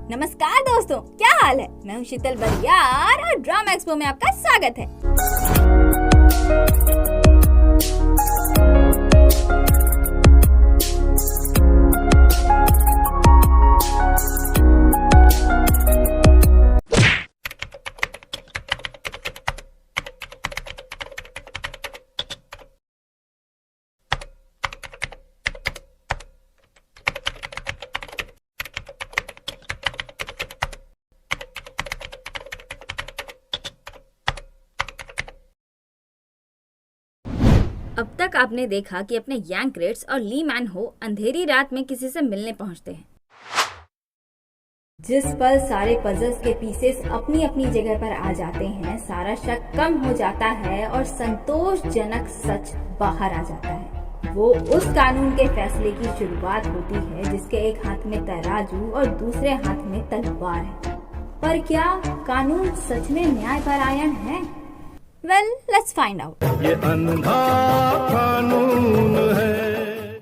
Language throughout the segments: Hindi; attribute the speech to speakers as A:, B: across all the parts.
A: नमस्कार दोस्तों, क्या हाल है। मैं हूँ शीतल बरियार और ड्रामा एक्सपो में आपका स्वागत है। अब तक आपने देखा कि अपने यांग रेट्स और ली मैन हो अंधेरी रात में किसी से मिलने पहुंचते हैं। जिस पल सारे पजल्स के पीसेस अपनी अपनी जगह पर आ जाते हैं, सारा शक कम हो जाता है और संतोषजनक सच बाहर आ जाता है। वो उस कानून के फैसले की शुरुआत होती है जिसके एक हाथ में तराजू और दूसरे हाथ में तलवार है। पर क्या कानून सच में न्यायपरायण है? Well, let's find out.
B: ये अंधा कानून है।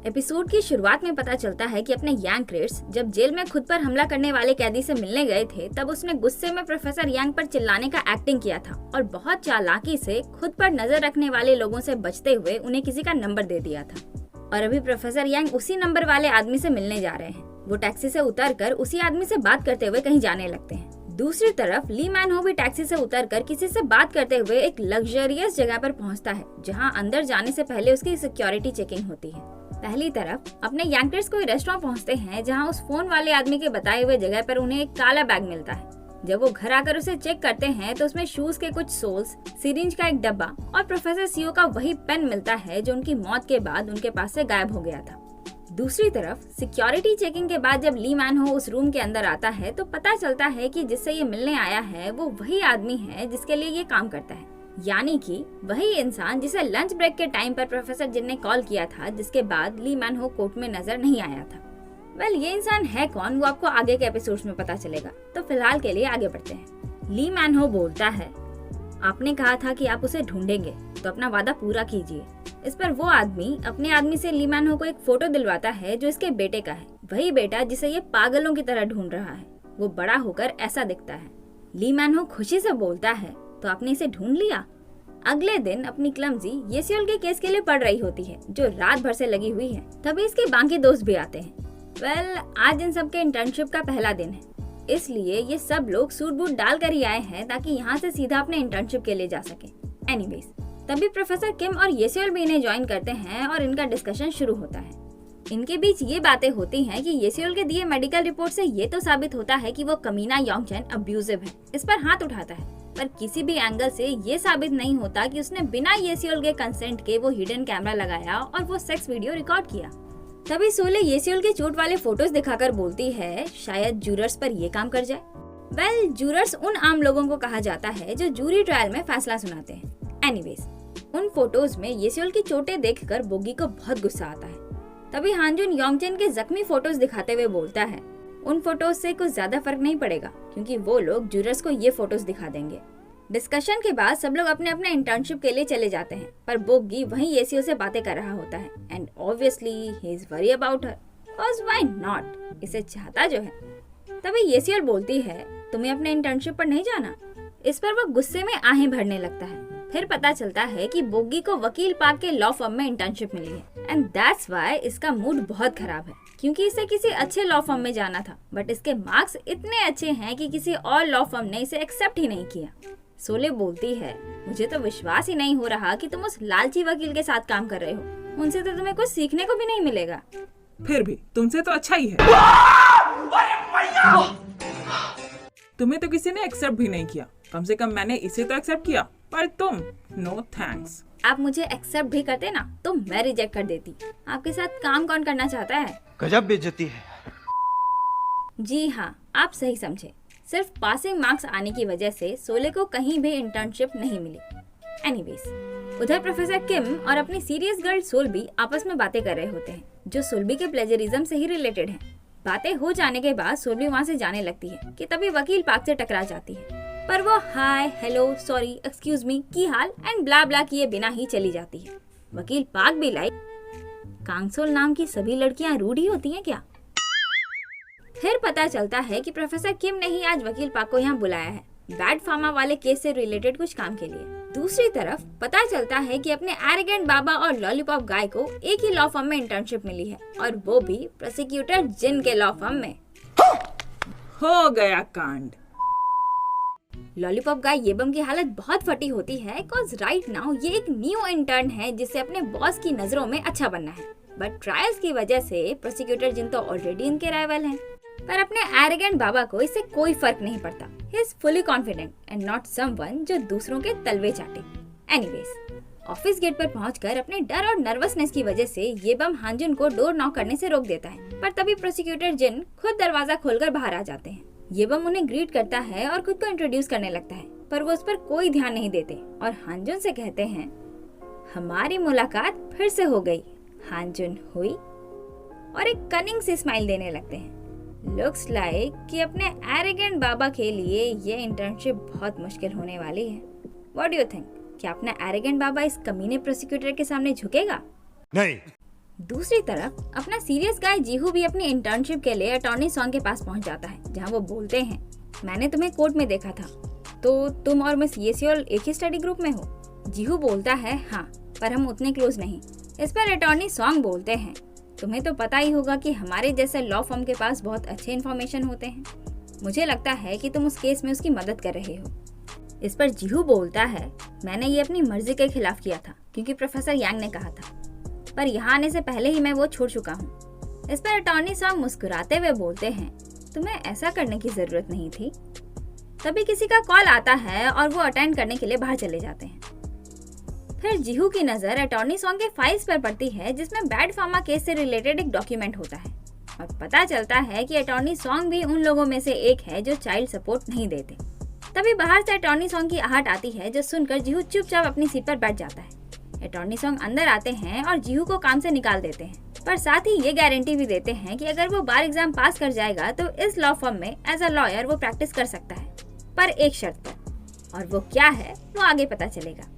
A: एपिसोड की शुरुआत में पता चलता है कि अपने यांग क्रेट्स जब जेल में खुद पर हमला करने वाले कैदी से मिलने गए थे, तब उसने गुस्से में प्रोफेसर यांग पर चिल्लाने का एक्टिंग किया था और बहुत चालाकी से खुद पर नजर रखने वाले लोगों से बचते हुए उन्हें किसी का नंबर दे दिया था। और अभी प्रोफेसर यांग उसी नंबर वाले आदमी से मिलने जा रहे हैं। वो टैक्सी से उतरकर उसी आदमी से बात करते हुए कहीं जाने लगते हैं। दूसरी तरफ ली मैन हो भी टैक्सी से उतरकर किसी से बात करते हुए एक लग्जरियस जगह पर पहुंचता है, जहां अंदर जाने से पहले उसकी सिक्योरिटी चेकिंग होती है। पहली तरफ अपने यांगर्स कोई रेस्टोरेंट पहुंचते हैं, जहां उस फोन वाले आदमी के बताए हुए जगह पर उन्हें एक काला बैग मिलता है। जब वो घर आकर उसे चेक करते हैं तो उसमें शूज के कुछ सोल्स, सिरिंज का एक डब्बा और प्रोफेसर सीओ का वही पेन मिलता है जो उनकी मौत के बाद उनके पास से गायब हो गया था। दूसरी तरफ सिक्योरिटी चेकिंग के बाद जब ली मैन हो उस रूम के अंदर आता है तो पता चलता है कि जिससे ये मिलने आया है वो वही आदमी है जिसके लिए ये काम करता है, यानी कि वही इंसान जिसे लंच ब्रेक के टाइम पर प्रोफेसर जिन ने कॉल किया था, जिसके बाद ली मैन हो कोर्ट में नजर नहीं आया था। वेल, ये इंसान है कौन वो आपको आगे के एपिसोड्स में पता चलेगा, तो फिलहाल के लिए आगे बढ़ते हैं। ली मैन हो बोलता है, आपने कहा था कि आप उसे ढूंढेंगे, तो अपना वादा पूरा कीजिए। इस पर वो आदमी अपने आदमी से ली मैन हो को एक फोटो दिलवाता है जो इसके बेटे का है, वही बेटा जिसे ये पागलों की तरह ढूंढ रहा है। वो बड़ा होकर ऐसा दिखता है। ली मैन हो खुशी से बोलता है, तो आपने इसे ढूंढ लिया। अगले दिन अपनी क्लमजी येसियोल के केस के लिए पढ़ रही होती है, जो रात भर से लगी हुई है। तभी इसके बाकी दोस्त भी आते हैं। वेल, आज इन सबके इंटर्नशिप का पहला दिन है, इसलिए ये सब लोग सूट बूट डाल कर ही आए हैं ताकि यहाँ से सीधा अपने इंटर्नशिप के लिए जा सके। एनीवेज, तभी प्रोफेसर किम और येसियोल भी इन्हें ज्वाइन करते हैं और इनका डिस्कशन शुरू होता है। इनके बीच ये बातें होती हैं कि येसियोल के दिए मेडिकल रिपोर्ट से ये तो साबित होता है कि वो कमीना योंगचन अब्यूजिव है। इस पर हाथ उठाता है, पर किसी भी एंगल से ये साबित नहीं होता कि उसने बिना येसियोल के कंसेंट के वो हिडन कैमरा लगाया और वो सेक्स वीडियो रिकॉर्ड किया। तभी सोले येसियोल के चोट वाले फोटोज दिखाकर बोलती है, शायद जूरर्स पर ये काम कर जाए। वेल, जूरर्स उन आम लोगों को कहा जाता है जो जूरी ट्रायल में फैसला सुनाते हैं। एनीवेज, उन फोटोज में येसियोल की चोटें देखकर बोगी को बहुत गुस्सा आता है। तभी हांजुन योंगचन के जख्मी फोटोज दिखाते हुए बोलता है, उन फोटोज से कुछ ज्यादा फर्क नहीं पड़ेगा क्योंकि वो लोग जूरर्स को ये फोटोज दिखा देंगे। डिस्कशन के बाद सब लोग अपने अपने इंटर्नशिप के लिए चले जाते हैं, पर बोगी वहीं येसियोल से बातें कर रहा होता है and obviously he is worry about her, because why not, इसे चाहता जो है। तभी येसियोल बोलती है, तुम्हें अपने इंटर्नशिप पर नहीं जाना। इस पर वो गुस्से में आहें भरने लगता है। फिर पता चलता है कि बोगी को वकील पार्क के लॉ फर्म में इंटर्नशिप मिली है एंड दैट्स व्हाई इसका मूड बहुत खराब है, क्योंकि इसे किसी अच्छे लॉ फर्म में जाना था, बट इसके मार्क्स इतने अच्छे हैं कि किसी और लॉ फर्म ने इसे एक्सेप्ट ही नहीं किया। सोले बोलती है, मुझे तो विश्वास ही नहीं हो रहा कि तुम उस लालची वकील के साथ काम कर रहे हो। उनसे तो तुम्हें कुछ सीखने को भी नहीं मिलेगा।
C: फिर भी तुमसे तो अच्छा ही है। तुम्हें तो किसी ने एक्सेप्ट भी नहीं किया, कम से कम मैंने इसे तो एक्सेप्ट किया, पर तुम नो थैंक्स।
A: आप मुझे एक्सेप्ट भी करते ना तो मैं रिजेक्ट कर देती। आपके साथ काम कौन करना चाहता है?
B: गजब बेइज्जती है।
A: जी हाँ, आप सही समझे। सिर्फ पासिंग मार्क्स आने की वजह से सोले को कहीं भी इंटर्नशिप नहीं मिली। एनीवेज, उधर प्रोफेसर किम और अपनी सीरियस गर्ल सोल्बी आपस में बातें कर रहे होते हैं, जो सोल्बी के प्लेजरिज्म से ही रिलेटेड है। बातें हो जाने के बाद सोल्बी वहाँ से जाने लगती है कि तभी वकील पार्क से टकरा जाती है, पर वो हाय, हेलो, सॉरी, एक्सक्यूज मी, की हाल एंड ब्ला ब्ला किए बिना ही चली जाती है। वकील पार्क भी लाइक, कांगसोल नाम की सभी लड़कियां रूड ही होती हैं क्या? पता चलता है कि प्रोफेसर किम ने ही आज वकील पाक को यहाँ बुलाया है बैड फार्मा वाले केस से रिलेटेड कुछ काम के लिए। दूसरी तरफ पता चलता है कि अपने एरोगेंट बाबा और लॉलीपॉप गाय को एक ही लॉ फर्म में इंटर्नशिप मिली है और वो भी प्रोसिक्यूटर जिन के लॉ फर्म में।
C: हो गया कांड।
A: लॉलीपॉप गाय येबम की हालत बहुत फटी होती है बिकॉज राइट नाउ ये एक न्यू इंटर्न है जिसे अपने बॉस की नजरों में अच्छा बनना है, बट ट्रायल्स की वजह से प्रोसिक्यूटर जिन तो ऑलरेडी इनके राइवल हैं। पर अपने एरोगेंट बाबा को इससे कोई फर्क नहीं पड़ता। He is fully confident and not someone जो दूसरों के तलवे चाटे। एनीवेज, ऑफिस गेट पर पहुंचकर अपने डर और नर्वसनेस की वजह से येबम हांजुन को डोर नॉक करने से रोक देता है, पर तभी प्रोसिक्यूटर जिन खुद दरवाजा खोलकर बाहर आ जाते हैं। येबम उन्हें ग्रीट करता है और खुद को इंट्रोड्यूस करने लगता है, पर वो उस पर कोई ध्यान नहीं देते और हांजुन से कहते हैं, हमारी मुलाकात फिर से हो गई हांजुन हुई, और एक कनिंग से स्माइल देने लगते हैं। लुक्स लाइक कि अपने एरोगेंट बाबा के लिए ये इंटर्नशिप बहुत मुश्किल होने वाली है। What do you think? क्या अपना एरोगेंट बाबा इस कमीने प्रोसिक्यूटर के सामने झुकेगा?
B: नहीं।
A: दूसरी तरफ अपना सीरियस गाय जीहू भी अपनी इंटर्नशिप के लिए अटॉर्नी सॉन्ग के पास पहुंच जाता है, जहां वो बोलते हैं, मैंने तुम्हें कोर्ट में देखा था, तो तुम और मिस येसियोल एक ही स्टडी ग्रुप में हो? जीहू बोलता है, हाँ, पर हम उतने क्लोज नहीं। इस पर अटॉर्नी सॉन्ग बोलते हैं, तुम्हें तो पता ही होगा कि हमारे जैसे लॉ फर्म के पास बहुत अच्छे इन्फॉर्मेशन होते हैं। मुझे लगता है कि तुम उस केस में उसकी मदद कर रहे हो। इस पर जीहू बोलता है, मैंने ये अपनी मर्जी के खिलाफ किया था क्योंकि प्रोफेसर यांग ने कहा था, पर यहाँ आने से पहले ही मैं वो छोड़ चुका हूँ। इस पर अटॉर्नी सॉन्ग मुस्कुराते हुए बोलते हैं, तुम्हें ऐसा करने की जरूरत नहीं थी। तभी किसी का कॉल आता है और वो अटेंड करने के लिए बाहर चले जाते हैं। फिर जीहू की नजर अटॉर्नी सॉन्ग के फाइल्स पर पड़ती है जिसमें बैड फार्मा केस से रिलेटेड एक डॉक्यूमेंट होता है और पता चलता है कि अटॉर्नी सॉन्ग भी उन लोगों में से एक है जो चाइल्ड सपोर्ट नहीं देते। तभी बाहर से अटॉर्नी सॉन्ग की आहट आती है जो सुनकर जीहू चुपचाप अपनी सीट पर बैठ जाता है। अटॉर्नी सॉन्ग अंदर आते हैं और जीहू को काम से निकाल देते हैं, पर साथ ही ये गारंटी भी देते हैं कि अगर वो बार एग्जाम पास कर जाएगा तो इस लॉ फर्म में एज अ लॉयर वो प्रैक्टिस कर सकता है, पर एक शर्त पर, और वो क्या है वो आगे पता चलेगा।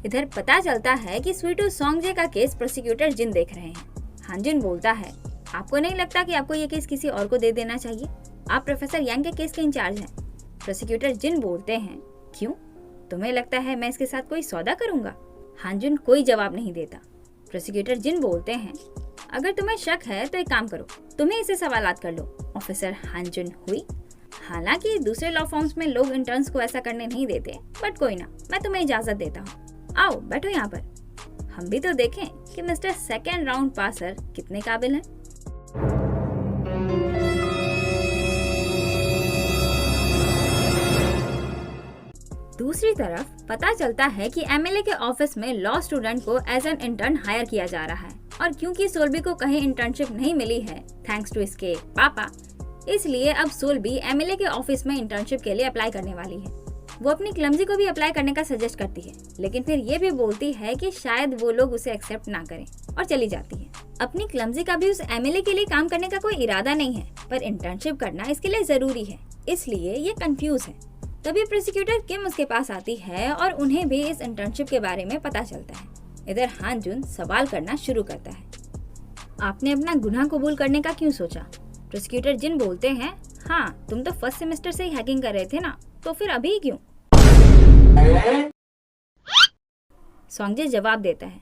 A: इधर पता चलता है कि स्वीटू सोंगजे का केस प्रोसिक्यूटर जिन देख रहे हैं। हांजुन बोलता है, आपको नहीं लगता कि आपको ये केस किसी और को दे देना चाहिए? आप प्रोफेसर यांग के केस के इंचार्ज हैं। प्रोसिक्यूटर जिन बोलते हैं, क्यों? तुम्हें लगता है मैं इसके साथ कोई सौदा करूंगा? हांजुन कोई जवाब नहीं देता। प्रोसिक्यूटर जिन बोलते हैं, अगर तुम्हें शक है तो एक काम करो, तुम्हें इसे सवालात कर लो। ऑफिसर हांजुन हुई, हालांकि दूसरे लॉ फॉर्म्स में लोग इंटर्न्स को ऐसा करने नहीं देते, बट कोई ना, मैं तुम्हें इजाजत देता हूँ। आओ बैठो यहाँ पर, हम भी तो देखें कि मिस्टर सेकेंड राउंड पासर कितने काबिल हैं। दूसरी तरफ पता चलता है कि एमएलए के ऑफिस में लॉ स्टूडेंट को एज एन इंटर्न हायर किया जा रहा है, और क्योंकि सोल्बी को कहीं इंटर्नशिप नहीं मिली है थैंक्स टू इसके पापा, इसलिए अब सोल्बी एमएलए के ऑफिस में इंटर्नशिप के लिए अप्लाई करने वाली है। वो अपनी क्लमजी को भी अप्लाई करने का सजेस्ट करती है, लेकिन फिर ये भी बोलती है कि शायद वो लोग उसे एक्सेप्ट ना करें और चली जाती है। अपनी क्लमजी का भी उस एमएलए के लिए काम करने का कोई इरादा नहीं है, पर इंटर्नशिप करना इसके लिए जरूरी है, इसलिए ये कंफ्यूज है। तभी प्रोसिक्यूटर किम उसके पास आती है और उन्हें भी इस इंटर्नशिप के बारे में पता चलता है। इधर हांजुन सवाल करना शुरू करता है, आपने अपना गुनाह कबूल करने का क्यों सोचा? प्रोसिक्यूटर जिन बोलते हैं, हाँ, तुम तो फर्स्ट सेमेस्टर से ही हैकिंग कर रहे थे ना, तो फिर अभी क्यों? सोंगजे जवाब देता है,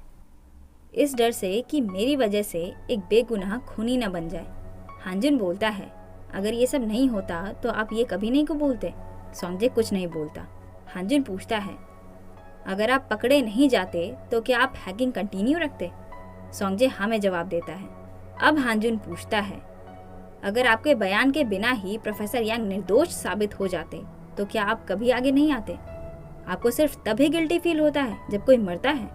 A: इस डर से कि मेरी वजह से एक बेगुनाह खूनी न बन जाए। हांजुन बोलता है, अगर ये सब नहीं होता तो आप ये कभी नहीं कबूलते। सोंगजे कुछ नहीं बोलता। हांजुन पूछता है, अगर आप पकड़े नहीं जाते तो क्या आप हैकिंग कंटिन्यू रखते? सोंगजे हाँ में जवाब देता है। अब हांजुन पूछता है, अगर आपके बयान के बिना ही प्रोफेसर यांग निर्दोष साबित हो जाते तो क्या आप कभी आगे नहीं आते? आपको सिर्फ तभी गिल्टी फील होता है जब कोई मरता है।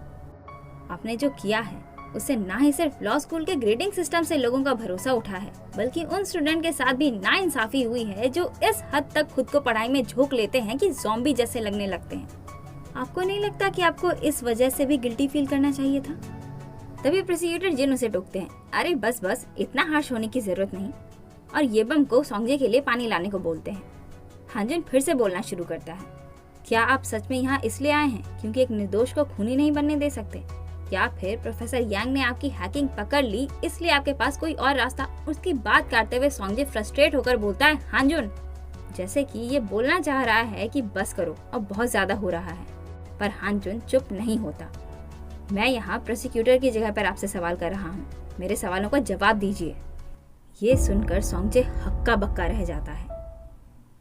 A: आपने जो किया है उससे ना ही सिर्फ लॉ स्कूल के ग्रेडिंग सिस्टम से लोगों का भरोसा उठा है, बल्कि उन स्टूडेंट के साथ भी नाइंसाफी हुई है जो इस हद तक खुद को पढ़ाई में झोंक लेते हैं कि ज़ॉम्बी जैसे लगने लगते हैं। आपको नहीं लगता कि आपको इस वजह से भी गिल्टी फील करना चाहिए था? तभी प्रोसिक्यूटर जिन उसे टोकते हैं, अरे बस बस, इतना हार्श होने की जरूरत नहीं, और येबम को सोंगजे के लिए पानी लाने को बोलते हैं। हांजुन फिर से बोलना शुरू करता है, क्या आप सच में यहाँ इसलिए आए हैं क्योंकि एक निर्दोष को खूनी नहीं बनने दे सकते? या फिर प्रोफेसर यांग ने आपकी हैकिंग पकड़ ली इसलिए आपके पास कोई और रास्ता। उसकी बात काटते हुए सोंगजे फ्रस्ट्रेट होकर बोलता है हानजुन, जैसे कि ये बोलना चाह रहा है कि बस करो अब बहुत ज्यादा हो रहा है, पर हानजुन चुप नहीं होता। मैं यहाँ प्रोसिक्यूटर की जगह पर आपसे सवाल कर रहा हूँ, मेरे सवालों का जवाब दीजिए। ये सुनकर सोंगजे हक्का बक्का रह जाता है।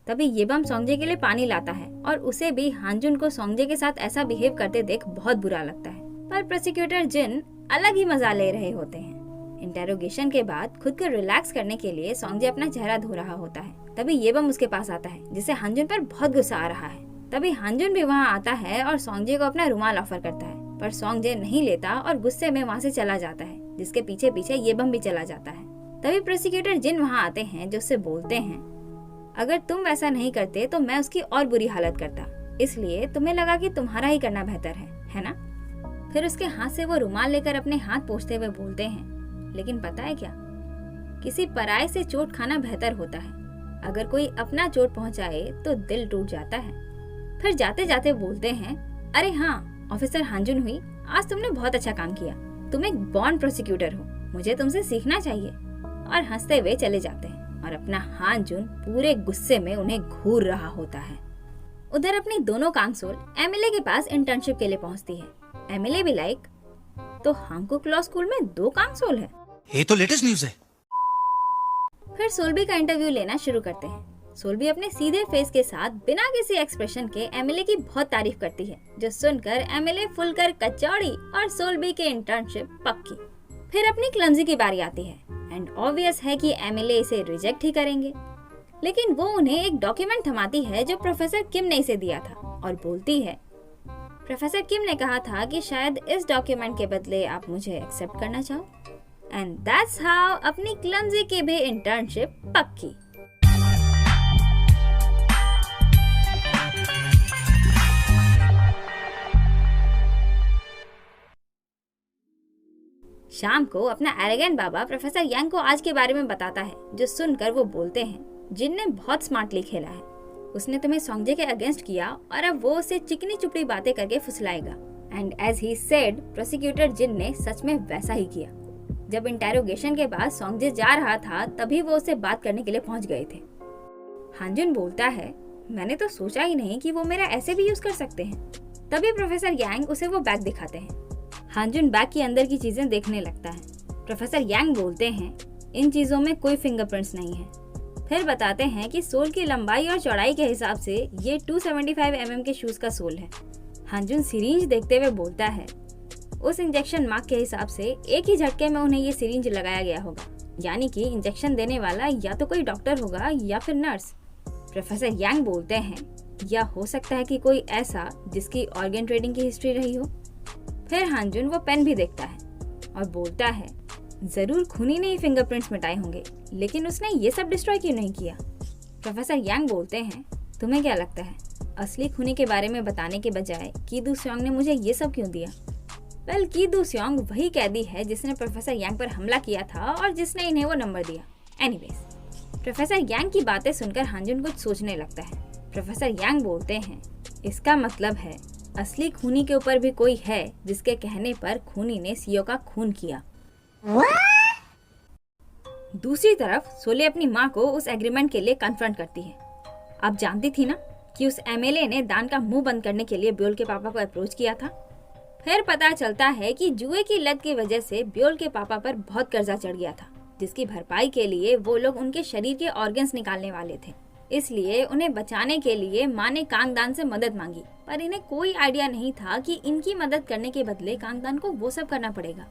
A: तभी येबम सोंगजे के लिए पानी लाता है और उसे भी हानजुन को सोंगजे के साथ ऐसा बिहेव करते देख बहुत बुरा लगता है, पर प्रोसिक्यूटर जिन अलग ही मजा ले रहे होते हैं। इंटेरोगेशन के बाद खुद को रिलैक्स करने के लिए सोंगजे अपना चेहरा धो रहा होता है। तभी येबम उसके पास आता है जिसे हानजुन पर बहुत गुस्सा आ रहा है। तभी हानजुन भी वहाँ आता है और सोंगजे को अपना रुमाल ऑफर करता है, पर सोंगजे नहीं लेता और गुस्से में वहाँ से चला जाता है, जिसके पीछे पीछे येबम भी चला जाता है। तभी प्रोसिक्यूटर जिन वहाँ आते हैं जो उससे बोलते हैं, अगर तुम वैसा नहीं करते तो मैं उसकी और बुरी हालत करता, इसलिए तुम्हें लगा कि तुम्हारा ही करना बेहतर है ना? फिर उसके हाथ से वो रुमाल लेकर अपने हाथ पोंछते हुए बोलते हैं, लेकिन पता है क्या, किसी पराये से चोट खाना बेहतर होता है। अगर कोई अपना चोट पहुंचाए तो दिल टूट जाता है। फिर जाते जाते बोलते हैं, अरे हाँ ऑफिसर हानजुन हुई, आज तुमने बहुत अच्छा काम किया, तुम एक बॉन्ड प्रोसिक्यूटर हो, मुझे तुमसे सीखना चाहिए। और हंसते हुए चले जाते हैं और अपना हानजुन पूरे गुस्से में उन्हें घूर रहा होता है। उधर अपनी दोनों कांगसोल एमिले के पास इंटर्नशिप के लिए पहुंचती है। एमिले भी लाइक, तो हांगकुक लॉ स्कूल में 2 कांगसोल है,
B: ये तो लेटेस्ट न्यूज़ है।
A: फिर सोल्बी का इंटरव्यू लेना शुरू करते हैं। सोल्बी अपने सीधे फेस के साथ बिना किसी एक्सप्रेशन के एमिले की बहुत तारीफ करती है, जो सुनकर एमिले फुलकर कचौड़ी और सोल्बी की इंटर्नशिप पक्की। फिर अपनी क्लमजी की बारी आती है एंड ऑब्वियस है कि एमिले इसे रिजेक्ट ही करेंगे, लेकिन वो उन्हें एक डॉक्यूमेंट थमाती है जो प्रोफेसर किम ने इसे दिया था और बोलती है, प्रोफेसर किम ने कहा था कि शायद इस डॉक्यूमेंट के बदले आप मुझे एक्सेप्ट करना चाहो। एंड दैट्स हाउ अपनी क्लमजी की भी इंटर्नशिप पक्की। शाम को अपना एरोगेंट बाबा प्रोफेसर यांग को आज के बारे में बताता है, जो सुनकर वो बोलते हैं, जिन ने बहुत स्मार्टली खेला है, उसने तुम्हें सोंगजे के अगेंस्ट किया और अब वो उसे चिकनी चुपड़ी बातें करके फुसलाएगा। And as he said, prosecutor जिन ने सच में वैसा ही किया। जब इंटेरोगेशन के बाद सोंगजे जा रहा था तभी वो उससे बात करने के लिए पहुंच गए थे। हानजुन बोलता है, मैंने तो सोचा ही नहीं कि वो मेरा ऐसे भी यूज कर सकते हैं। तभी प्रोफेसर यांग उसे वो बैग दिखाते हैं। हानजुन बैग के अंदर की चीजें देखने लगता है। प्रोफेसर यांग बोलते हैं, इन चीजों में कोई फिंगरप्रिंट्स नहीं है। फिर बताते हैं कि सोल की लंबाई और चौड़ाई के हिसाब से ये 275 mm के शूज का सोल है। हानजुन सिरिंज देखते हुए बोलता है, उस इंजेक्शन मार्क के हिसाब से एक ही झटके में उन्हें ये सिरिंज लगाया गया होगा, यानी कि इंजेक्शन देने वाला या तो कोई डॉक्टर होगा या फिर नर्स। प्रोफेसर यांग बोलते हैं, या हो सकता है कि कोई ऐसा जिसकी ऑर्गन ट्रेडिंग की हिस्ट्री रही हो। फिर हानजुन वो पेन भी देखता है और बोलता है, जरूर खूनी ने ही फिंगरप्रिंट्स मिटाए होंगे, लेकिन उसने ये सब डिस्ट्रॉय क्यों नहीं किया। प्रोफेसर यांग बोलते हैं, तुम्हें क्या लगता है असली खूनी के बारे में बताने के बजाय की दू स्योंग ने मुझे ये सब क्यों दिया? वेल, की दू स्योंग वही कैदी है जिसने प्रोफेसर यांग पर हमला किया था और जिसने इन्हें वो नंबर दिया। एनीवेज, प्रोफेसर यांग की बातें सुनकर हानजुन कुछ सोचने लगता है। प्रोफेसर यांग बोलते हैं, इसका मतलब है असली खूनी के ऊपर भी कोई है जिसके कहने पर खूनी ने सीओ का खून किया। दूसरी तरफ सोले अपनी माँ को उस एग्रीमेंट के लिए कन्फ्रंट करती है। आप जानती थी ना कि उस एमएलए ने दान का मुंह बंद करने के लिए ब्योल के पापा को अप्रोच किया था। फिर पता चलता है कि जुए की लत की वजह से ब्योल के पापा पर बहुत कर्जा चढ़ गया था, जिसकी भरपाई के लिए वो लोग उनके शरीर के ऑर्गन्स निकालने वाले थे। इसलिए उन्हें बचाने के लिए माँ ने कांगदान से मदद मांगी, पर इन्हें कोई आइडिया नहीं था कि इनकी मदद करने के बदले कांगदान को वो सब करना पड़ेगा।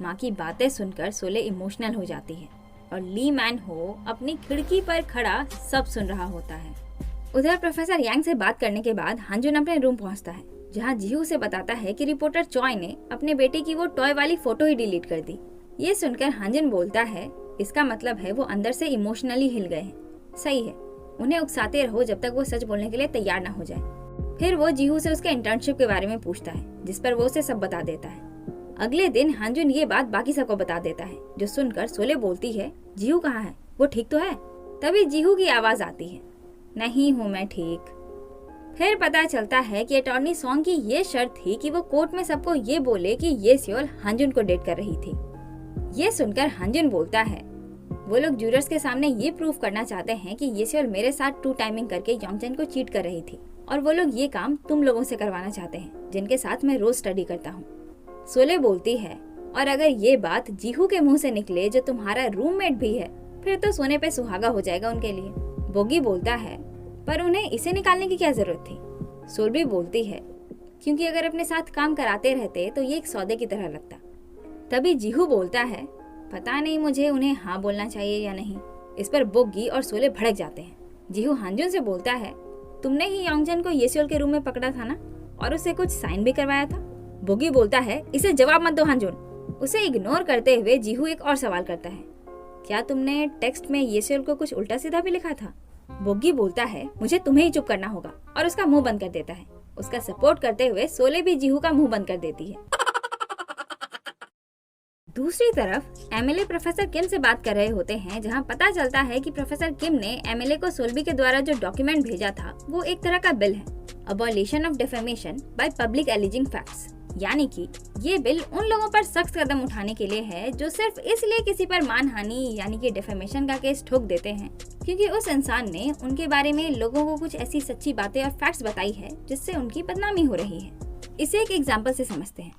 A: माँ की बातें सुनकर सोले इमोशनल हो जाती है और ली मैन हो अपनी खिड़की पर खड़ा सब सुन रहा होता है। उधर प्रोफेसर यांग से बात करने के बाद हानजुन अपने रूम पहुंचता है, जहां जीहू से बताता है कि रिपोर्टर चॉय ने अपने बेटे की वो टॉय वाली फोटो ही डिलीट कर दी। ये सुनकर हानजुन बोलता है, इसका मतलब है वो अंदर से इमोशनली हिल गए हैं। सही है, उन्हें उकसाते रहो जब तक वो सच बोलने के लिए तैयार ना हो जाए। फिर वो जीहू से उसके इंटर्नशिप के बारे में पूछता है, जिस पर वो उसे सब बता देता है। अगले दिन हानजुन ये बात बाकी सबको बता देता है, जो सुनकर सोले बोलती है, जीहू कहाँ है, वो ठीक तो है? तभी जीहू की आवाज आती है, नहीं हूँ मैं ठीक। फिर पता चलता है कि अटॉर्नी सॉन्ग की ये शर्त थी कि वो कोर्ट में सबको ये बोले कि ये सियोल हांजुन को डेट कर रही थी। ये सुनकर हांजुन बोलता है वो लोग जूरर्स के सामने ये प्रूव करना चाहते हैं कि ये सियोल मेरे साथ टू टाइमिंग करके योंगचन को चीट कर रही थी और वो लोग ये काम तुम लोगों से करवाना चाहते हैं जिनके साथ मैं रोज स्टडी करता हूँ। सोले बोलती है और अगर ये बात जीहू के मुंह से निकले जो तुम्हारा रूममेट भी है फिर तो सोने पे सुहागा हो जाएगा उनके लिए। बोगी बोलता है पर उन्हें इसे निकालने की क्या जरूरत थी। सोल भी बोलती है क्योंकि अगर अपने साथ काम कराते रहते तो ये एक सौदे की तरह लगता। तभी जीहू बोलता है पता नहीं मुझे उन्हें हाँ बोलना चाहिए या नहीं। इस पर बोगी और सोले भड़क जाते हैं। जीहू हांजुन से बोलता है तुमने ही योंगचन को येसियोल के रूम में पकड़ा था ना और उसे कुछ साइन भी करवाया था। बोगी बोलता है इसे जवाब मत दो हांजुन। उसे इग्नोर करते हुए जीहू एक और सवाल करता है क्या तुमने टेक्स्ट में येसियोल को कुछ उल्टा सीधा भी लिखा था। बोगी बोलता है मुझे तुम्हें ही चुप करना होगा और उसका मुंह बंद कर देता है। उसका सपोर्ट करते हुए सोले भी जीहू का मुंह बंद कर देती है। दूसरी तरफ एमएलए प्रोफेसर किम से बात कर रहे होते हैं जहां पता चलता है कि प्रोफेसर किम ने एमएलए को सोल्बी के द्वारा जो डॉक्यूमेंट भेजा था वो एक तरह का बिल है, abolition of defamation by public aliasing facts, यानी कि ये बिल उन लोगों पर सख्त कदम उठाने के लिए है जो सिर्फ इसलिए किसी पर मानहानि यानी कि डिफेमेशन का केस ठोक देते हैं क्योंकि उस इंसान ने उनके बारे में लोगों को कुछ ऐसी सच्ची बातें और फैक्ट्स बताई है जिससे उनकी बदनामी हो रही है। इसे एक एग्जाम्पल से समझते हैं।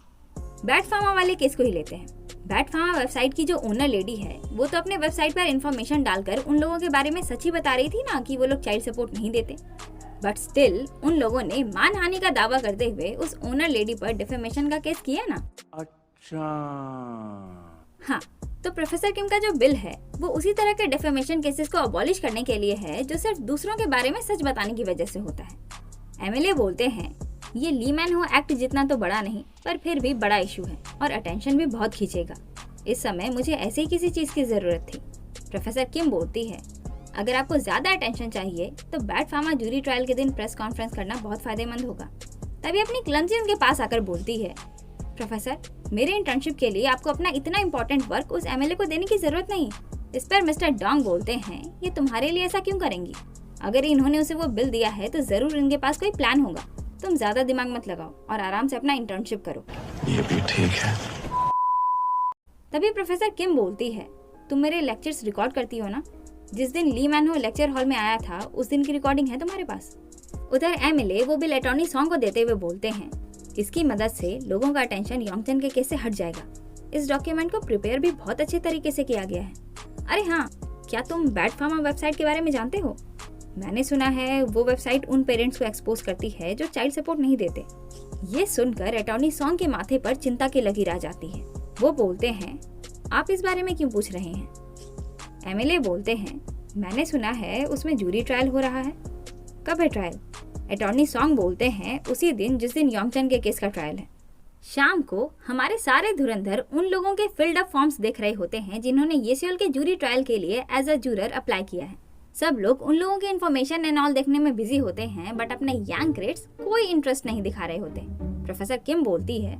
A: बैट फार्मा वाले केस को ही लेते हैं। बैट फार्मा वेबसाइट की जो ओनर लेडी है वो तो अपने वेबसाइट पर इंफॉर्मेशन डालकर उन लोगों के बारे में सच्ची बता रही थी ना कि वो लोग चाइल्ड सपोर्ट नहीं देते, बट स्टिल उन लोगों ने मानहानि का दावा करते हुए उस ओनर लेडी पर डिफेमेशन का केस किया ना।
B: अच्छा
A: हाँ, तो प्रोफेसर किम का जो बिल है वो उसी तरह के डिफेमेशन केसेस को अबॉलिश करने के लिए है जो सिर्फ दूसरों के बारे में सच बताने की वजह से होता है। एमएलए बोलते हैं ये ली मैन हो एक्ट जितना तो बड़ा नहीं पर फिर भी बड़ा इशू है और अटेंशन भी बहुत खींचेगा। इस समय मुझे ऐसे ही किसी चीज की जरूरत थी। प्रोफेसर किम बोलती है अगर आपको ज्यादा अटेंशन चाहिए तो बैट फार्मा जूरी ट्रायल के दिन प्रेस कॉन्फ्रेंस करना बहुत फायदेमंद होगा। तभी अपनी क्लमजी उनके पास आकर बोलती है प्रोफेसर मेरे इंटर्नशिप के लिए आपको अपना इतना इम्पोर्टेंट वर्क उस एमएलए को देने की जरूरत नहीं। इस पर मिस्टर डोंग बोलते हैं ये तुम्हारे लिए ऐसा क्यों करेंगी, अगर इन्होंने उसे वो बिल दिया है तो जरूर इनके पास कोई प्लान होगा। तुम ज्यादा दिमाग मत लगाओ और आराम से अपना इंटर्नशिप करो।
B: ये भी ठीक है।
A: तभी प्रोफेसर किम बोलती है तुम मेरे लेक्चर्स रिकॉर्ड करती हो ना, जिस दिन ली मैन हो लेक्चर हॉल में आया था उस दिन की रिकॉर्डिंग है तुम्हारे पास। उधर एमएलए वो बिल अटॉर्नी सॉन्ग को देते हुए बोलते हैं इसकी मदद से लोगों का अटेंशन योंगचन के केस से हट जाएगा। इस डॉक्यूमेंट को प्रिपेयर भी बहुत अच्छे तरीके से किया गया है। अरे हाँ, क्या तुम बैट फार्मा वेबसाइट के बारे में जानते हो? मैंने सुना है वो वेबसाइट उन पेरेंट्स को एक्सपोज करती है जो चाइल्ड सपोर्ट नहीं देते। ये सुनकर अटॉर्नी सॉन्ग के माथे पर चिंता की लकीर आ जाती है। वो बोलते हैं आप इस बारे में क्यों पूछ रहे हैं? एमएलए बोलते हैं मैंने सुना है उसमें जूरी ट्रायल हो रहा है। कब है ट्रायल? अटॉर्नी सॉन्ग बोलते हैं उसी दिन जिस दिन योंगचन के केस का ट्रायल है। शाम को हमारे सारे धुरंधर उन लोगों के फिल्ड अप फॉर्म्स देख रहे होते हैं जिन्होंने येसियोल के जूरी ट्रायल के लिए एज अ जूरर अप्लाई किया है। सब लोग उन लोगों की इन्फॉर्मेशन एंड ऑल देखने में बिजी होते हैं बट अपने यांग ग्रेड्स कोई इंटरेस्ट नहीं दिखा रहे होते। प्रोफेसर किम बोलती है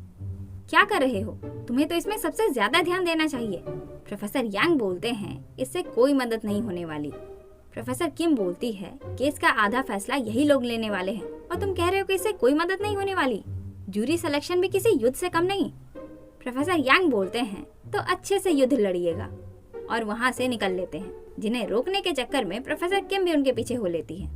A: क्या कर रहे हो, तुम्हें तो इसमें सबसे ज्यादा ध्यान देना चाहिए। प्रोफेसर यांग बोलते हैं इससे कोई मदद नहीं होने वाली। प्रोफेसर किम बोलती है केस का आधा फैसला यही लोग लेने वाले हैं और तुम कह रहे हो कि इससे कोई मदद नहीं होने वाली। जूरी सिलेक्शन भी किसी युद्ध से कम नहीं। प्रोफेसर यांग बोलते हैं तो अच्छे से युद्ध लड़िएगा और वहाँ से निकल लेते हैं, जिन्हें रोकने के चक्कर में प्रोफेसर किम भी उनके पीछे हो लेती है।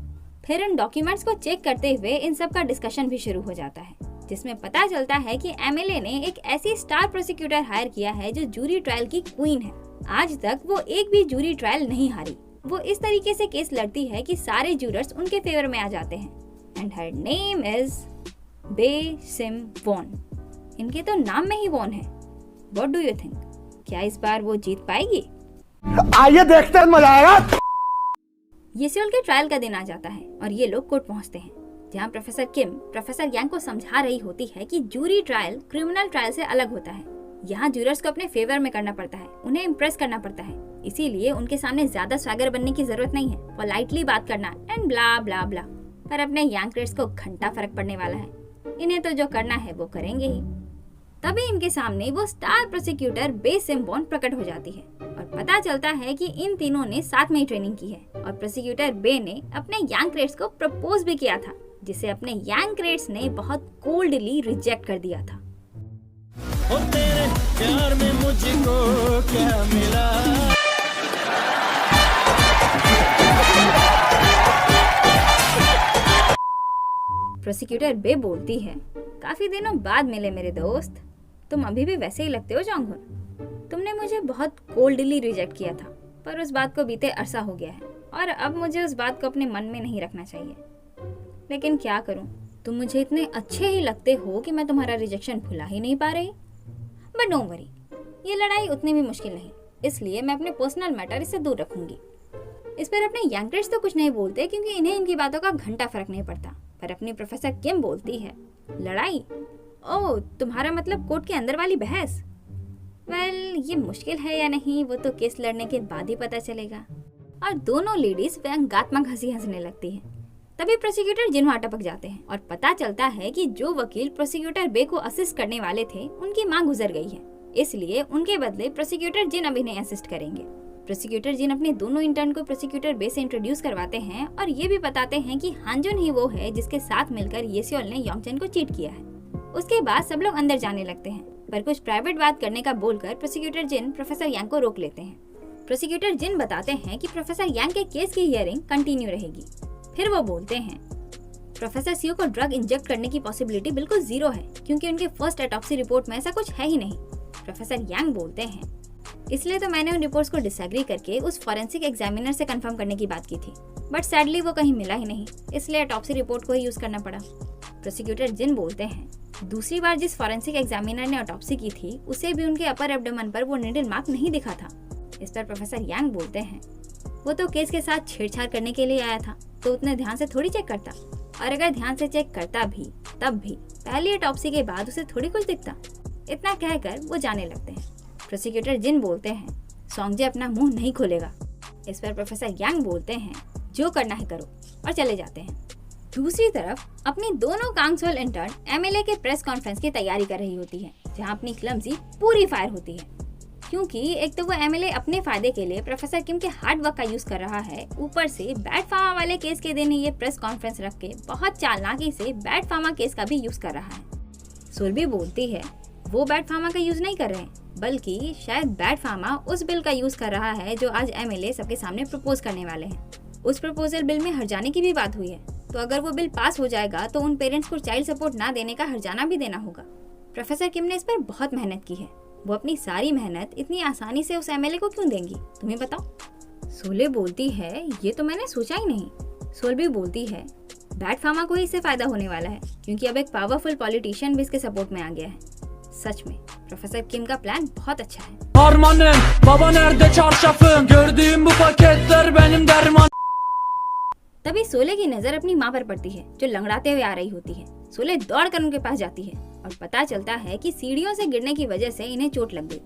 A: फिर इन डॉक्यूमेंट्स को चेक करते हुए इन सब का डिस्कशन भी शुरू हो जाता है जिसमें पता चलता है कि एमएलए ने एक ऐसी स्टार प्रोसिक्यूटर हायर किया है जो जूरी ट्रायल की क्वीन है। आज तक वो एक भी जूरी ट्रायल नहीं हारी। वो इस तरीके से केस लड़ती है कि सारे जूरर्स उनके फेवर में आ जाते हैं। And her name is Bae Sim Won. इनके तो नाम में ही वॉन है। व्हाट डू यू थिंक, क्या इस बार वो जीत पाएगी?
B: आइए देखते हैं, मजा आएगा।
A: येसियोल के ट्रायल का दिन आ जाता है और ये लोग कोर्ट पहुंचते हैं जहां प्रोफेसर किम प्रोफेसर यांग को समझा रही होती है कि जूरी ट्रायल क्रिमिनल ट्रायल से अलग होता है। यहाँ जूरर्स को अपने फेवर में करना पड़ता है, उन्हें इम्प्रेस करना पड़ता है, इसीलिए उनके सामने ज्यादा स्वैगर बनने की जरूरत नहीं है, पोलाइटली बात करना एंड ब्ला ब्ला ब्ला। पर अपने यांग ग्रेड्स को घंटा फर्क पड़ने वाला है, इन्हें तो जो करना है वो करेंगे ही। तभी इनके सामने वो स्टार प्रोसिक्यूटर बे सिम वॉन प्रकट हो जाती है और पता चलता है कि इन तीनों ने साथ में ही ट्रेनिंग की है और प्रोसिक्यूटर बे ने अपने यांग ग्रेड्स को प्रपोज भी किया था जिसे अपने यांग क्रेड्स ने बहुत कोल्डली रिजेक्ट कर दिया था।
D: तेरे प्यार में मुझको क्या मिला।
A: प्रोसिक्यूटर बे बोलती है, काफी दिनों बाद मिले मेरे दोस्त, तुम अभी भी वैसे ही लगते हो जॉन्गहुन। तुमने मुझे बहुत कोल्डली रिजेक्ट किया था, पर उस बात को बीते अरसा हो गया है और अब मुझे उस बात को अपने मन में नहीं रखना चाहिए। लेकिन क्या करूं, तुम मुझे इतने अच्छे ही लगते हो कि मैं तुम्हारा रिजेक्शन भुला ही नहीं पा रही। बट डोंट वरी, ये लड़ाई उतनी भी मुश्किल नहीं, इसलिए मैं अपने पर्सनल मैटर इससे दूर रखूंगी। इस पर अपने यांग क्रेड्स तो कुछ नहीं बोलते क्योंकि इन्हें इनकी बातों का घंटा फर्क नहीं पड़ता, पर अपनी प्रोफेसर किम बोलती है, लड़ाई? ओह, तुम्हारा मतलब कोर्ट के अंदर वाली बहस? वेल, ये मुश्किल है या नहीं वो तो केस लड़ने के बाद ही पता चलेगा। और दोनों लेडीज व्यंग्यात्मक हंसी हंसने लगती हैं। तभी प्रोसिक्यूटर जिन वहां टपक जाते हैं और पता चलता है कि जो वकील प्रोसिक्यूटर बे को असिस्ट करने वाले थे उनकी मां गुजर गई है, इसलिए उनके बदले प्रोसिक्यूटर जिन अब इन्हें असिस्ट करेंगे। प्रोसिक्यूटर जिन अपने दोनों इंटर्न को प्रोसिक्यूटर बे से इंट्रोड्यूस करवाते हैं और ये भी बताते हैं कि हांजुन ही वो है जिसके साथ मिलकर येसियोल ने योंगचन को चीट किया है। उसके बाद सब लोग अंदर जाने लगते हैं, पर कुछ प्राइवेट बात करने का बोलकर प्रोसिक्यूटर जिन प्रोफेसर यांग को रोक लेते हैं। प्रोसिक्यूटर जिन बताते हैं कि प्रोफेसर यांग के केस की हियरिंग कंटिन्यू रहेगी। फिर वो बोलते हैं, प्रोफेसर सियो को ड्रग इंजेक्ट करने की पॉसिबिलिटी बिल्कुल जीरो है क्योंकि उनके फर्स्ट ऑटोप्सी रिपोर्ट में ऐसा कुछ है ही नहीं। प्रोफेसर यांग बोलते हैं, इसलिए तो मैंने उन रिपोर्ट्स को डिसएग्री करके उस फॉरेंसिक एग्जामिनर से कंफर्म करने की बात की थी, बट सैडली वो कहीं मिला ही नहीं, इसलिए ऑटोप्सी रिपोर्ट को ही यूज करना पड़ा। प्रोसिक्यूटर जिन बोलते हैं, दूसरी बार जिस फॉरेंसिक एग्जामिनर ने ऑटोप्सी की थी उसे भी उनके अपर एब्डोमेन पर वो नीडल मार्क नहीं दिखा था। इस पर प्रोफेसर यांग बोलते हैं, वो तो केस के साथ छेड़छाड़ करने के लिए आया था, तो उतने ध्यान से थोड़ी चेक करता, और अगर ध्यान से चेक करता भी तब भी पहली ऑटोप्सी के बाद उसे थोड़ी कुछ दिखता। इतना कहकर वो जाने लगते हैं। प्रोसिक्यूटर जिन बोलते हैं, सोंगजे अपना मुंह नहीं खोलेगा। इस पर प्रोफेसर यांग बोलते हैं, जो करना है करो, और चले जाते हैं। दूसरी तरफ अपनी दोनों कांग्सवेल इंटर्न एमएलए के प्रेस कॉन्फ्रेंस की तैयारी कर रही होती है, जहां अपनी क्लमजी पूरी फायर होती है, क्योंकि एक तो वो एमएलए अपने फायदे के लिए प्रोफेसर किम के हार्ड वर्क का यूज कर रहा है, ऊपर से बैड फार्मा वाले केस के दिन ही ये प्रेस कॉन्फ्रेंस रख के बहुत चालाकी से बैड फार्मा केस का भी यूज कर रहा है। सोल्बी बोलती है, वो बैड फार्मा का यूज नहीं कर रहे हैं, बल्कि शायद बैड फार्मा उस बिल का यूज कर रहा है जो आज एमएलए सबके सामने प्रपोज करने वाले हैं। उस प्रपोजल बिल में हर्जाने की भी बात हुई है, तो अगर वो बिल पास हो जाएगा तो उन पेरेंट्स को चाइल्ड सपोर्ट ना देने का हर्जाना भी देना होगा। प्रोफेसर किम ने इस पर बहुत मेहनत की है, वो अपनी सारी मेहनत इतनी आसानी से उस एमएलए को क्यों देंगी, तुम्हें बताओ। सोले बोलती है, ये तो मैंने सोचा ही नहीं। सोल्बी बोलती है, बैड फार्मा को ही इससे फायदा होने वाला है क्योंकि अब एक पावरफुल पॉलिटिशियन भी इसके सपोर्ट में आ गया है। सच में प्रोफेसर किम का प्लान बहुत अच्छा है। तभी सोले की नजर अपनी माँ पर पड़ती है जो लंगड़ाते हुए आ रही होती है। सोले दौड़कर उनके पास जाती है और पता चलता है कि सीढ़ियों से गिरने की वजह से इन्हें चोट लग गई।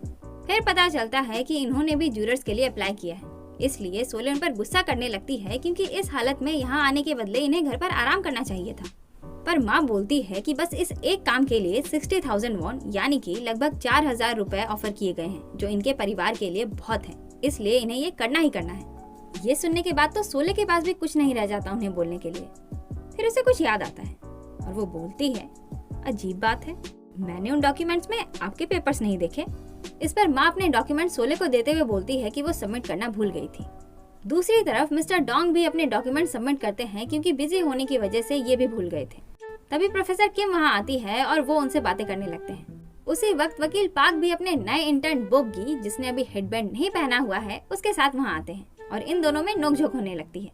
A: फिर पता चलता है कि इन्होंने भी ज्यूरर्स के लिए अप्लाई किया है, इसलिए सोले उन पर गुस्सा करने लगती है क्योंकि इस हालत में यहाँ आने के बदले इन्हें घर पर आराम करना चाहिए था। पर माँ बोलती है कि बस इस एक काम के लिए 60,000 वॉन यानी कि लगभग 4,000 रुपए ऑफर किए गए हैं, जो इनके परिवार के लिए बहुत है, इसलिए इन्हें ये करना ही करना है। ये सुनने के बाद तो सोले के पास भी कुछ नहीं रह जाता उन्हें बोलने के लिए। फिर उसे कुछ याद आता है और वो बोलती है, अजीब बात है, मैंने उन डॉक्यूमेंट्स में आपके पेपर्स नहीं देखे। इस पर माँ अपने डॉक्यूमेंट सोले को देते हुए बोलती है कि वो सबमिट करना भूल गई थी। दूसरी तरफ मिस्टर डोंग भी अपने डॉक्यूमेंट सबमिट करते हैं क्योंकि बिजी होने की वजह से ये भी भूल गए थे। तभी प्रोफेसर किम वहाँ आती है और वो उनसे बातें करने लगते हैं। उसी वक्त वकील पाक भी अपने नए इंटर्न बोगी, जिसने अभी हेडबैंड नहीं पहना हुआ है, उसके साथ वहाँ आते हैं और इन दोनों में नोकझोंक होने लगती है।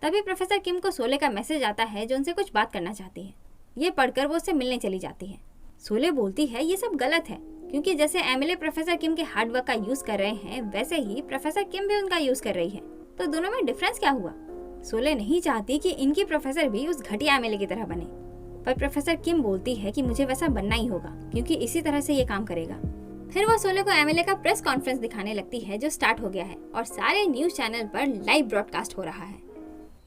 A: तभी प्रोफेसर किम को सोले का मैसेज आता है जो उनसे कुछ बात करना चाहती है। ये पढ़कर वो उससे मिलने चली जाती है। सोले बोलती है ये सब गलत है क्योंकि जैसे एमएलए प्रोफेसर किम के हार्ड वर्क का यूज कर रहे हैं वैसे ही प्रोफेसर किम भी उनका यूज कर रही है, तो दोनों में डिफरेंस क्या हुआ। सोले नहीं चाहती कि इनकी प्रोफेसर भी उस घटिया एमएलए की तरह बने, पर प्रोफेसर किम बोलती है कि मुझे वैसा बनना ही होगा क्योंकि इसी तरह से ये काम करेगा। फिर वो सोले को एमएलए का प्रेस कॉन्फ्रेंस दिखाने लगती है जो स्टार्ट हो गया है और सारे न्यूज चैनल पर लाइव ब्रॉडकास्ट हो रहा है।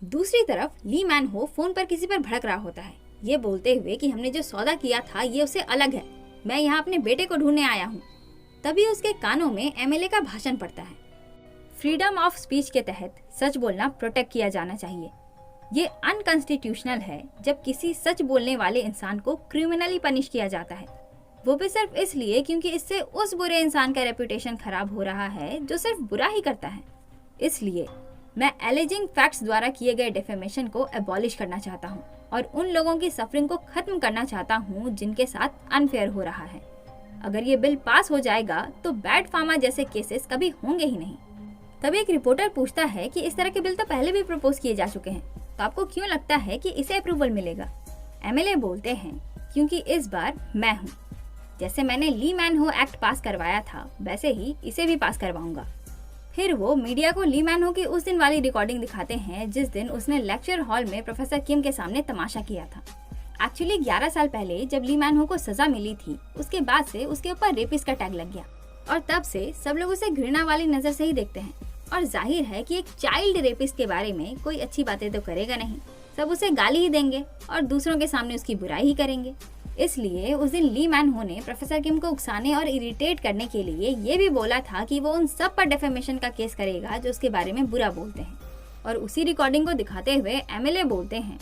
A: दूसरी तरफ ली मैन हो फोन पर किसी पर भड़क रहा होता है, ये बोलते हुए कि हमने जो सौदा किया था ये उससे अलग है, मैं यहाँ अपने बेटे को ढूंढने आया हूँ। तभी उसके कानों में एमएलए का भाषण पड़ता है। फ्रीडम ऑफ स्पीच के तहत सच बोलना प्रोटेक्ट किया जाना चाहिए। ये अनकॉन्स्टिट्यूशनल है जब किसी सच बोलने वाले इंसान को क्रिमिनली पनिश किया जाता है, वो भी सिर्फ इसलिए क्योंकि इससे उस बुरे इंसान का रेपुटेशन खराब हो रहा है जो सिर्फ बुरा ही करता है। इसलिए मैं एलिजिंग फैक्ट्स द्वारा किए गए डिफेमेशन को एबॉलिश करना चाहता हूँ और उन लोगों की सफरिंग को खत्म करना चाहता हूँ जिनके साथ अनफेयर हो रहा है। अगर ये बिल पास हो जाएगा तो बैड फार्मा जैसे केसेस कभी होंगे ही नहीं। तभी एक रिपोर्टर पूछता है कि इस तरह के बिल तो पहले भी प्रपोज किए जा चुके हैं, तो आपको क्यों लगता है कि इसे अप्रूवल मिलेगा? एमएलए बोलते हैं क्योंकि इस बार मैं हूँ। जैसे मैंने ली मैन हो एक्ट पास करवाया था वैसे ही इसे भी पास करवाऊंगा। फिर वो मीडिया को ली मैन हो की उस दिन वाली रिकॉर्डिंग दिखाते हैं जिस दिन उसने लेक्चर हॉल में प्रोफेसर किम के सामने तमाशा किया था। एक्चुअली 11 साल पहले जब ली मैन हो को सजा मिली थी उसके बाद से उसके ऊपर रेपिस्ट का टैग लग गया और तब से सब लोग उसे घृणा वाली नजर से ही देखते हैं। और जाहिर है कि एक चाइल्ड रेपिस्ट के बारे में कोई अच्छी बातें तो करेगा नहीं, सब उसे गाली ही देंगे और दूसरों के सामने उसकी बुराई ही करेंगे। इसलिए उस दिन ली मैन हो ने प्रोफेसर किम को उकसाने और इरिटेट करने के लिए ये भी बोला था कि वो उन सब पर डेफेमेशन का केस करेगा जो उसके बारे में बुरा बोलते हैं। और उसी रिकॉर्डिंग को दिखाते हुए एमएलए बोलते हैं,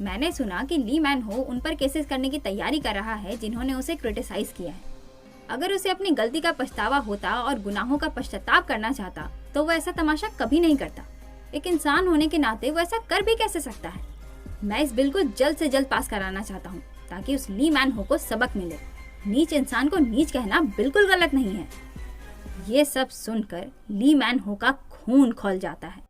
A: मैंने सुना कि ली मैन हो उन पर केसेस करने की तैयारी कर रहा है जिन्होंने उसे क्रिटिसाइज किया है। अगर उसे अपनी गलती का पछतावा होता और गुनाहों का पश्चाताप करना चाहता तो वो ऐसा तमाशा कभी नहीं करता। एक इंसान होने के नाते वो ऐसा कर भी कैसे सकता है? मैं इस बिल को जल्द से जल्द पास कराना चाहता हूँ ताकि उस ली मैन हो को सबक मिले। नीच इंसान को नीच कहना बिल्कुल गलत नहीं है। ये सब सुनकर ली मैन हो का खून खौल जाता है।